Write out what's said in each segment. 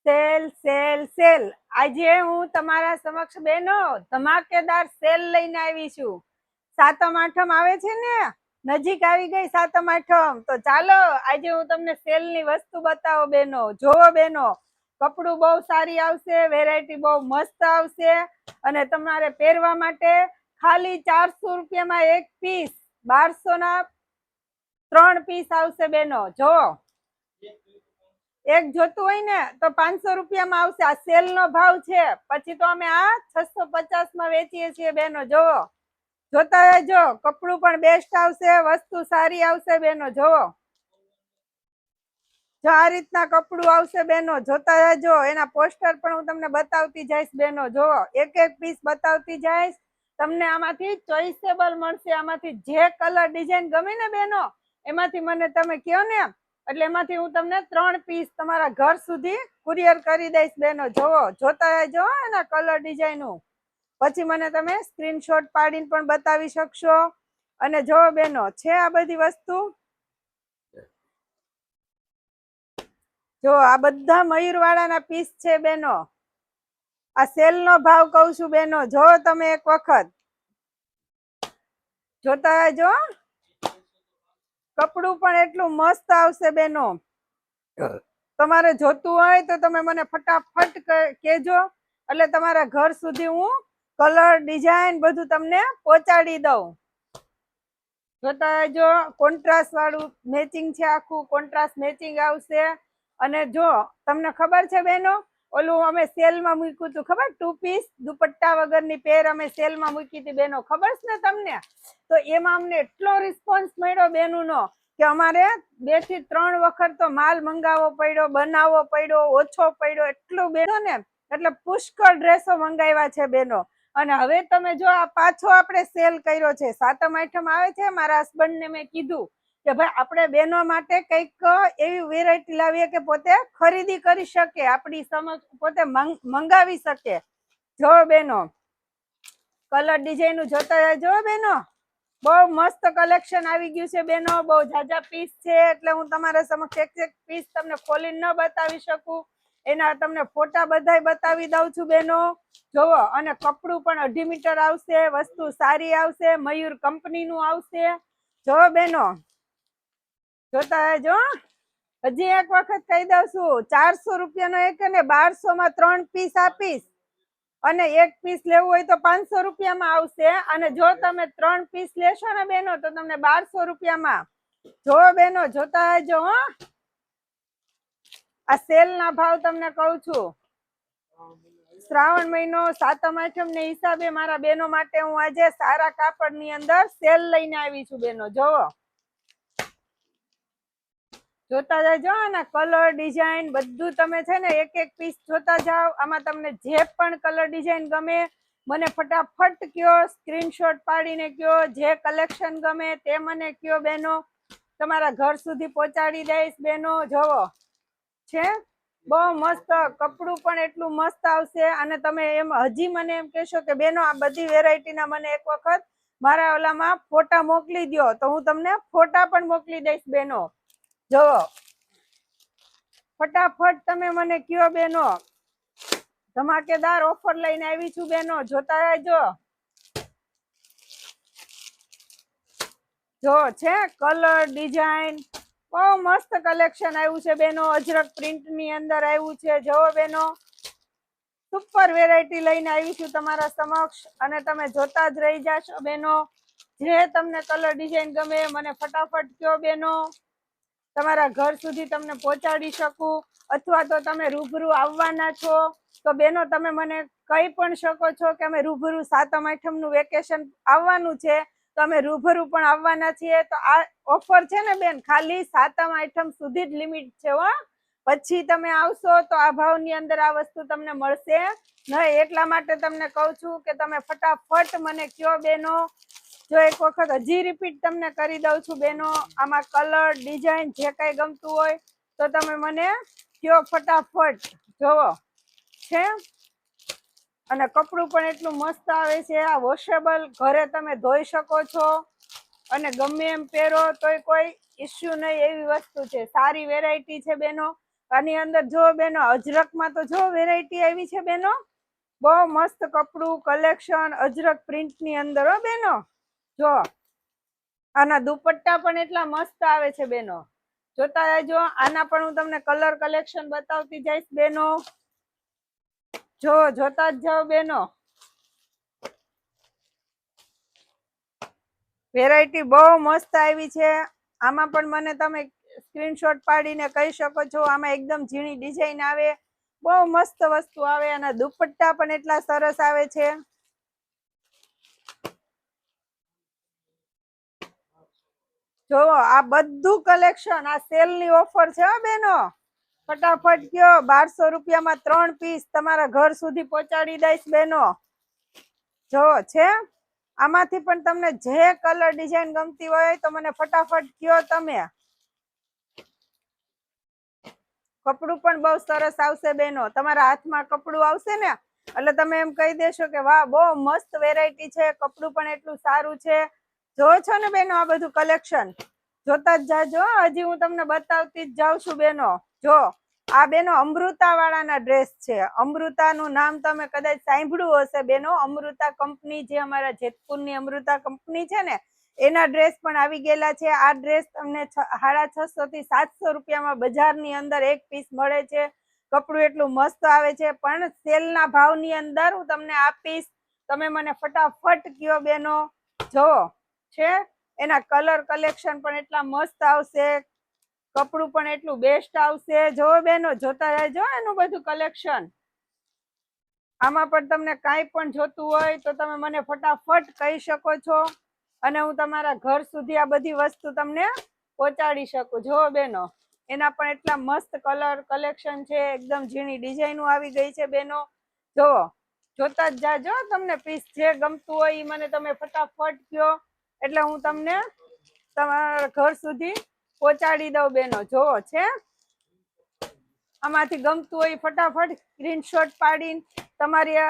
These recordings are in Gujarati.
સેલ સેલ સેલ આજે હું તમારા સમક્ષ બેનો ધમાકેદાર સેલ લઈને આવી છું. સાતમ આઠમ આવે છે ને, નજીક આવી ગઈ સાતમ આઠમ, તો ચાલો આજે હું તમને સેલ ની વસ્તુ બતાવો બેનો. જોવો બેનો, કપડું બહુ સારી આવશે, વેરાયટી બહુ મસ્ત આવશે અને તમારે પહેરવા માટે ખાલી 400 રૂપિયામાં એક પીસ, 1200 ના 3 પીસ આવશે બેનો. જોવો, એક જોતું હોય ને તો 500 રૂપિયામાં આવશે. આ સેલ નો ભાવ છે, પછી તો અમે આ 650 માં વેચીએ છીએ બેનો. જોવો, જોતા રહેજો, કપડું પણ બેસ્ટ આવશે, વસ્તુ સારી આવશે બેનો. જોવો, જો આ રીતના કપડું આવશે બેનો, જોતા રહેજો. એના પોસ્ટર પણ હું તમને બતાવતી જઈશ બેનો. જોવો, એક એક પીસ બતાવતી જઈશ. તમને આમાંથી ચોઈસેબલ મળશે. આમાંથી જે કલર ડિઝાઇન ગમે ને બેનો, એમાંથી મને તમે કહો ને, એટલે એમાંથી હું તમને 3 પીસ તમારા ઘર સુધી કુરિયર કરી દઈશ બેનો. જોવો, જોતા રહેજો એના કલર ડિઝાઇન. પછી મને તમે સ્ક્રીનશોટ પાડીને પણ બતાવી શકશો. અને જોવો બેનો, છે આ બધી વસ્તુ. જો આ બધા મયુર વાળાના પીસ છે બેનો. આ સેલ નો ભાવ કહું છું બેનો. જો તમે એક વખત જોતા રહેજો, કપડું પણ એટલું મસ્ત આવશે બેનો. તમારે જોતું હોય તો તમે મને ફટાફટ કહેજો, એટલે તમારા ઘર સુધી હું કલર ડિઝાઇન બધું તમને પહોંચાડી દઉં. જોતા રહેજો, કોન્ટ્રાસ્ટ વાળું મેચિંગ છે, આખું કોન્ટ્રાસ્ટ મેચિંગ આવશે. અને જો તમને ખબર છે બેનો, ઓલું અમે સેલમાં મૂક્યું હતું ખબર, 2 પીસ દુપટ્ટા વગરની પેર અમે સેલમાં મૂકી હતી બેનો, ખબર છે ને તમને? તો એમાં અમને એટલો રિસ્પોન્સ મળ્યો બેનુનો કે અમારે 2 થી 3 વખત તો માલ મંગાવવો પડ્યો, બનાવવો પડ્યો, ઓછો પડ્યો, એટલું બેનો ને. એટલે પુષ્કળ ડ્રેસો મંગાવ્યા છે બેનો. અને હવે તમે જો આ પાછો આપણે સેલ કર્યો છે, સાતમ આઠમ આવે છે, મારા હસબન્ડ ને મેં કીધું કે ભાઈ આપણે બહેનો માટે કંઈક એવી વેરાયટી લાવીએ કે પોતે ખરીદી કરી શકે, આપણી સમક્ષ પોતે મંગાવી શકે. જો બેનો, કલર ડિઝાઇન જોતા રહેજો બેનો, બહુ મસ્ત કલેક્શન આવી ગયું છે બેનો. બહુ જાજા પીસ છે, એટલે હું તમારા સમક્ષ એક એક પીસ તમને ખોલીને ન બતાવી શકું. એના તમને ફોટા બધાય બતાવી દઉં છું બેનો. જોવો, અને કપડું પણ 2.5 મીટર આવશે, વસ્તુ સારી આવશે, મયુર કંપનીનું આવશે. જો બેનો, જોતા રહેજો. હજી એક વખત કહી દઉં છું, 400 રૂપિયાનો એક અને 1200 માં 3 પીસ આપીશ. અને એક પીસ લેવું હોય તો 500 રૂપિયામાં આવશે. અને જો તમે 3 પીસ લેશો ને બેનો તો તમને 1200 રૂપિયામાં. જો બેનો, જોતા રહેજો. આ સેલ ના ભાવ તમને કહું છું. શ્રાવણ મહિનો, સાતમ આઠમ ને હિસાબે મારા બેનો માટે હું આજે સારા કાપડ ની અંદર સેલ લઈને આવી છું બેનો. જોવો, જોતા જજો. અને કલર ડિઝાઇન બધું તમે છે ને એક એક પીસ જોતા જાઓ. આમાં તમને જે પણ કલર ડિઝાઇન ગમે મને ફટાફટ કયો, સ્ક્રીનશોટ પાડીને કયો. જે કલેક્શન ગમે તે મને કયો બેનો, તમારા ઘર સુધી પહોંચાડી દઈશ બેનો. જોવો, છે બહુ મસ્ત, કપડું પણ એટલું મસ્ત આવશે. અને તમે એમ હજી મને એમ કહેશો કે બેનો આ બધી વેરાયટીના મને એક વખત મારા ઓલામાં ફોટા મોકલી દો, તો હું તમને ફોટા પણ મોકલી દઈશ બેનો. જોવો, ફટાફટ તમે મને કયો બેનો. ધમાકેદાર ઓફર લઈને આવી છું બેનો. જોતા રહેજો. જો છે કલર ડિઝાઇન, બહુ મસ્ત કલેક્શન આવ્યું છે બેનો. અજરક પ્રિન્ટ ની અંદર આવ્યું છે. જોવો બેનો, સુપર વેરાયટી લઈને આવી છું તમારા સમક્ષ. અને તમે જોતા જ રહી જશો બેનો. જે તમને કલર ડિઝાઇન ગમે મને ફટાફટ કયો બેનો, તમારા ઘર સુધી તમને પહોંચાડી શકું. અથવા તો તમે રૂબરૂ આવવાના છો તો બેનો તમે મને કહી પણ શકો છો કે અમે રૂબરૂ સાતમ આઠમ નું વેકેશન આવવાનું છે, તો અમે રૂબરૂ પણ આવવાના છીએ. તો આ ઓફર છે ને બેન, ખાલી સાતમ આઠમ સુધી જ લિમિટ છે હો. પછી તમે આવશો તો આ ભાવની અંદર આ વસ્તુ તમને મળશે નહીં. એટલા માટે તમને કહું છું કે તમે ફટાફટ મને કયો બેનો. જો એક વખત હજી રિપીટ તમને કરી દઉં છું બેનો, આમાં કલર ડિઝાઇન જે કઈ ગમતું હોય તો તમે મને કયો ફટાફટ. જોવો, છે અને કપડું પણ એટલું મસ્ત આવે છે. આ વોશેબલ, ઘરે તમે ધોઈ શકો છો અને ગમે એમ પહેરો તોય કોઈ ઇસ્યુ નહીં, એવી વસ્તુ છે. સારી વેરાયટી છે બેનો. આની અંદર જો બેનો અજરકમાં તો જો વેરાયટી આવી છે બેનો, બહુ મસ્ત કપડું કલેક્શન અજરક પ્રિન્ટ ની અંદર હો બેનો. જો આના દુપટ્ટા પણ એટલા મસ્ત આવે છે બેનો, જોતા રહેજો. આના પણ હું તમને કલર કલેક્શન બતાવતી જઈશ બેનો. જો જોતા જ જાઓ બેનો, વેરાયટી બહુ મસ્ત આવી છે. આમાં પણ મને તમે સ્ક્રીનશોટ પાડીને કહી શકો છો. આમાં એકદમ ઝીણી ડિઝાઇન આવે, બહુ મસ્ત વસ્તુ આવે. અને દુપટ્ટા પણ એટલા સરસ આવે છે. જો આ બધું કલેક્શન આ સેલ ની ઓફર છે બેનો. ફટાફટ કયો, 1200 રૂપિયામાં 3 પીસ તમારા ઘર સુધી પહોંચાડી દઈશ બેનો. જો છે આમાંથી પણ તમને જે કલર ડિઝાઇન ગમતી હોય તો મને ફટાફટ કયો તમે. કપડું પણ બહુ સરસ આવશે બેનો. તમારા હાથમાં કપડું આવશે ને એટલે તમે એમ કહી દેશો કે વાહ બહુ મસ્ત વેરાયટી છે, કપડું પણ એટલું સારું છે. જો છો ને બેનો આ બધું કલેક્શન, જોતા જ જાજો. હજી હું તમને બતાવતી જ જાઉં છું બેનો. જો આ બેનો અમૃતા વાળાના ડ્રેસ છે. અમૃતા નું નામ તમે કદાચ સાંભળ્યું હશે બેનો. અમૃતા કંપની, જે અમારા જેતપુરની અમૃતા કંપની છે ને, એના ડ્રેસ પણ આવી ગયેલા છે. આ ડ્રેસ તમને 650 થી 700 રૂપિયામાં બજારની અંદર એક પીસ મળે છે. કપડું એટલું મસ્ત આવે છે, પણ સેલના ભાવની અંદર હું તમને આપીશ. તમે મને ફટાફટ કયો બેનો. જો છે એના કલર કલેક્શન પણ એટલા મસ્ત આવશે, કપડું પણ એટલું બેસ્ટ આવશે. જો બેનો જોતા રહેજો એનું બધું કલેક્શન. આમાં પણ તમને કાંઈ પણ જોતું હોય તો તમે મને ફટાફટ કહી શકો છો, અને હું તમારા ઘર સુધી આ બધી વસ્તુ તમને પહોંચાડી શકું. જો બેનો એના પણ એટલા મસ્ત કલર કલેક્શન છે, એકદમ ઝીણી ડિઝાઇનો આવી ગઈ છે બેનો. જો જોતા જ જાજો. તમને પીસ જે ગમતું હોય એ મને તમે ફટાફટ કયો એટલે હું તમને તમારા ઘર સુધી પહોંચાડી દઉં બેનો. જોવો છે આમાંથી ગમતું હોય ફટાફટ સ્ક્રીનશોટ પાડીને તમારી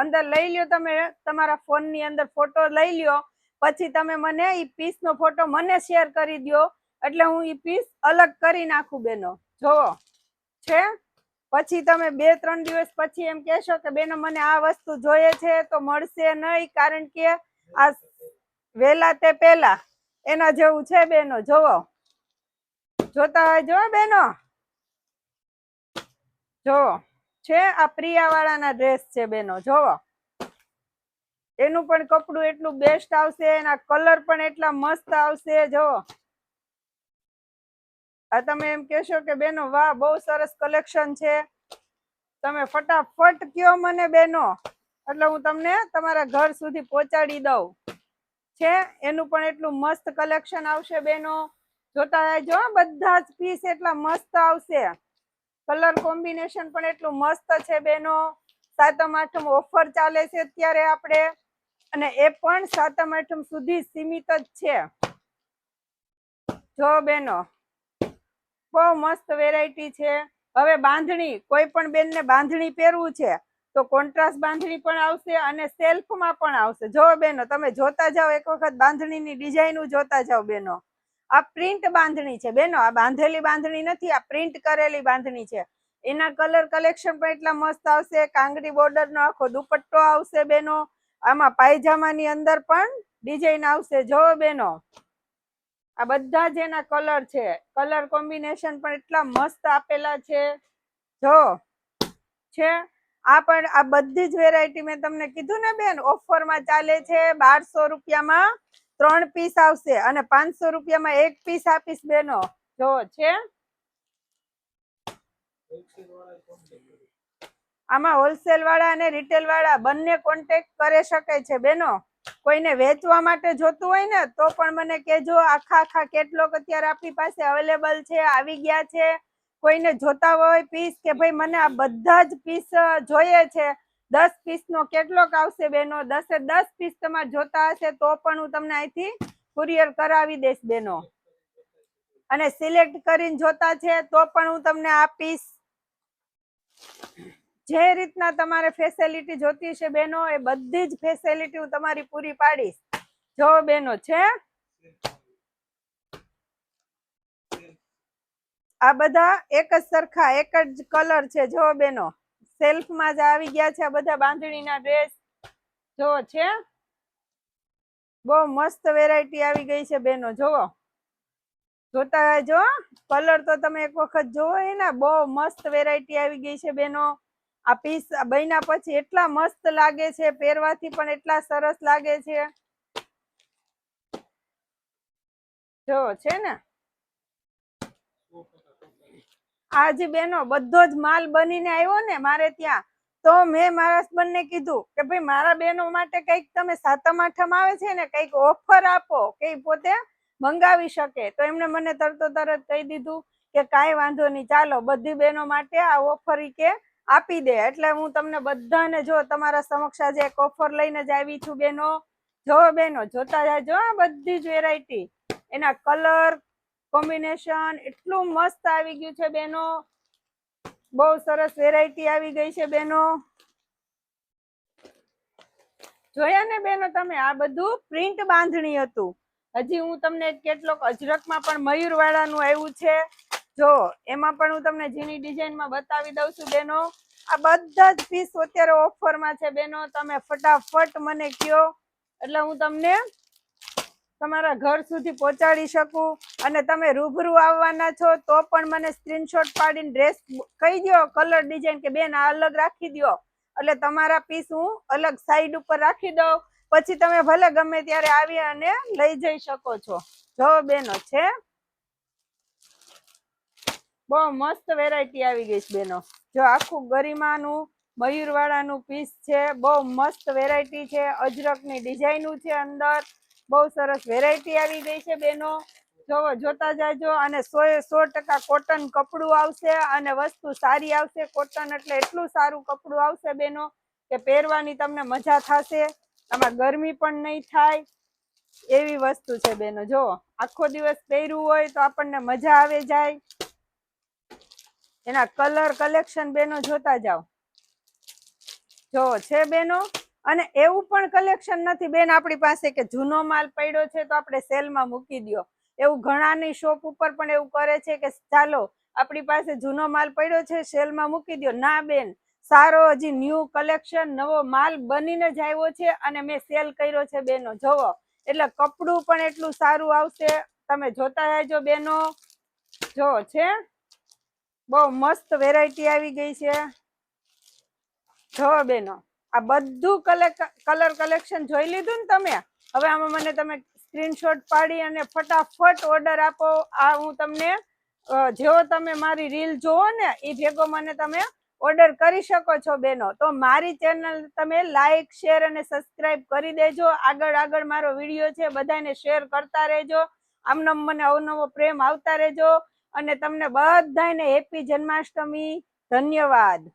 અંદર લઈ લ્યો. તમે તમારા ફોન ની અંદર ફોટો લઈ લ્યો, પછી તમે મને ઈ પીસ નો ફોટો મને શેર કરી દો એટલે હું ઈ પીસ અલગ કરી નાખું બેનો. જોવો છે પછી તમે 2-3 દિવસ પછી એમ કહેશો કે બેનો મને આ વસ્તુ જોઈએ છે તો મળશે નહીં, કારણ કે આ વેલા તે પેલા એના જેવું છે બેનો. જોવો જોતા હોય જો બેનો. જો છે આ પ્રિયા વાળાના ડ્રેસ છે બેનો. જોવો એનું પણ કપડું એટલું બેસ્ટ આવશે, એના કલર પણ એટલા મસ્ત આવશે. જો આ તમે એમ કહેશો કે બેનો વાહ બહુ સરસ કલેક્શન છે, તમે ફટાફટ કયો મને બેનો એટલે હું તમને તમારા ઘર સુધી પહોંચાડી દઉં. છે એનું પણ એટલું મસ્ત કલેક્શન આવશે બેનો. જોતા રહેજો, બધા જ પીસ એટલા મસ્ત આવશે. કલર કોમ્બિનેશન પણ એટલું મસ્ત છે બેનો. 7મ-8મ ઓફર ચાલે છે અત્યારે આપણે, અને એ પણ 7મ-8મ સુધી સીમિત જ છે. જો બેનો બહુ મસ્ત વેરાયટી છે. હવે બાંધણી, કોઈ પણ બેનને બાંધણી પહેરવું છે તો કોન્ટ્રાસ્ટ બાંધણી પણ આવશે અને સેલ્ફમાં પણ આવશે. જો બેનો તમે જોતા જાઓ, એક વખત બાંધણીની ડિઝાઇન જોતા જાઓ બેનો. આ પ્રિન્ટ બાંધણી છે બેનો, આ બાંધેલી બાંધણી નથી, આ પ્રિન્ટ કરેલી બાંધણી છે. એના કલર કલેક્શન પણ એટલા મસ્ત આવશે. કાંગડી બોર્ડર નો આખો દુપટ્ટો આવશે બેનો. આમાં પાયજામાની અંદર પણ ડિઝાઇન આવશે. જો બેનો આ બધા જ એના કલર છે, કલર કોમ્બિનેશન પણ એટલા મસ્ત આપેલા છે. જો છે આ પણ આ બધી જ વેરાયટી મેં તમને કીધું ને બેન ઓફરમાં ચાલે છે. 1200 રૂપિયામાં 3 પીસ આવશે અને 500 રૂપિયામાં 1 પીસ આપીશ બેનો. જો છે આમાં હોલસેલ વાળા અને રિટેલ વાળા બંને કોન્ટેક્ટ કરી શકે છે બેનો. કોઈને વેચવા માટે જોતું હોય ને તો પણ મને કહેજો. આખા કેટલોગ અત્યારે આપણી પાસે અવેલેબલ છે, આવી ગયા છે. કોઈને જોતા હોય પીસ કે ભાઈ મને આ બધા જ પીસ જોઈએ છે, 10 પીસ નો કેટલોગ આવશે બેનો. 10 પીસ તમારે જોતા હશે તો પણ હું તમને અહીંથી કુરિયર કરાવી દઈશ બેનો, અને સિલેક્ટ કરીને જોતા છે તો પણ હું તમને આપીશ. જે રીતના તમારે ફેસિલિટી જોતી છે બેનો, એ બધી જ ફેસિલિટી હું તમારી પૂરી પાડીશ. જો બેનો છે આ બધા એક જ સરખા એક જ કલર છે જો બેનો, સેલ્ફમાં જ આવી ગયા છે આ બધા બાંધણીના ડ્રેસ જો છે, બહુ મસ્ત વેરાયટી આવી ગઈ છે બેનો, જોવો જોતા જો કલર તો તમે એક વખત જોવો ને, બહુ મસ્ત વેરાયટી આવી ગઈ છે બેનો. આ પીસ બન્યા પછી એટલા મસ્ત લાગે છે, પહેરવાથી પણ એટલા સરસ લાગે છે જો છે ને. આજે બેનો બધો જ માલ બનીને આવ્યો ને મારે ત્યાં, તો મેં મારા હસબન્ડને કીધું કે ભાઈ મારા બહેનો માટે કંઈક તમે સાતમ આઠમ આવે છે ને કંઈક ઓફર આપો કે પોતે મંગાવી શકે. તો એમને મને તરત કહી દીધું કે કાંઈ વાંધો નહીં, ચાલો બધી બહેનો માટે આ ઓફર કે આપી દે. એટલે હું તમને બધાને જો તમારા સમક્ષ આજે એક ઓફર લઈને જ આવી છું બેનો. જો બેનો જોતા જાજો આ બધી જ વેરાયટી, એના કલર કોમ્બિનેશન એટલું મસ્ત આવી ગયું છે બેનો, બહુ સરસ વેરાયટી આવી ગઈ છે બેનો. જોયા ને બેનો તમે, આ બધું પ્રિન્ટ બાંધણી હતું. હજી હું તમને કેટલોક અજરકમાં પણ મયુર વાળાનું આવ્યું છે જો, એમાં પણ હું તમને ઝીણી ડિઝાઇનમાં બતાવી દઉં છું બેનો. આ બધા જ પીસ અત્યારે ઓફરમાં છે બેનો, તમે ફટાફટ મને કયો એટલે હું તમને તમારા ઘર સુધી પહોંચાડી શકું. અને તમે રૂબરૂ આવવાના છો તો પણ મને સ્ક્રીનશોટ પાડીને ડ્રેસ કહી દો, કલર ડિઝાઇન કે બેન આ અલગ રાખી દો, એટલે તમારા પીસ હું અલગ સાઈડ ઉપર રાખી દઉં, પછી તમે ભલે ગમે ત્યારે આવી અને લઈ જઈ શકો છો. જો બેનો છે બહુ મસ્ત વેરાયટી આવી ગઈ છે બેનો. જો આખું ગરિમાનું મયુર વાળાનું પીસ છે, બહુ મસ્ત વેરાયટી છે, અજરકની ડિઝાઇનું છે અંદર, બહુ સરસ વેરાયટી આવી ગઈ છે બેનો. જોવો જોતા જાજો. અને 100% કોટન કપડું આવશે અને વસ્તુ સારી આવશે. કોટન એટલે એટલું સારું કપડું આવશે બેનો કે પહેરવાની તમને મજા થશે, આમાં ગરમી પણ નહીં થાય એવી વસ્તુ છે બેનો. જો આખો દિવસ પહેરવું હોય તો આપણને મજા આવે જાય. એના કલર કલેક્શન બેનો જોતા જાઓ જો છે બેનો. અને એવું પણ કલેક્શન નથી બેન આપણી પાસે કે જૂનો માલ પડ્યો છે તો આપણે સેલમાં મૂકી દો. એવું ઘણાની શોપ ઉપર પણ એવું કરે છે કે ચાલો આપણી પાસે જૂનો માલ પડ્યો છે સેલમાં મૂકી દો. ના બેન, સારો હજી ન્યૂ કલેક્શન નવો માલ બનીને જ આવ્યો છે અને મેં સેલ કર્યો છે બેનો. જોવો એટલે કપડું પણ એટલું સારું આવશે, તમે જોતા રહેજો બેનો. જો છે બહુ મસ્ત વેરાયટી આવી ગઈ છે જો બેનો. આ બધું કલર કલેક્શન જોઈ લીધું ને તમે, હવે આમાં મને તમે સ્ક્રીનશોટ પાડી અને ફટાફટ ઓર્ડર આપો. આ હું તમને જેવો તમે મારી રીલ જોવો ને એ ભેગો મને તમે ઓર્ડર કરી શકો છો બેનો. તો મારી ચેનલ તમે લાઈક શેર અને સબસ્ક્રાઇબ કરી દેજો. આગળ મારો વિડીયો છે બધાને શેર કરતા રહેજો. આમને મને અવનવો પ્રેમ આવતા રહેજો. અને તમને બધાને હેપી જન્માષ્ટમી. ધન્યવાદ.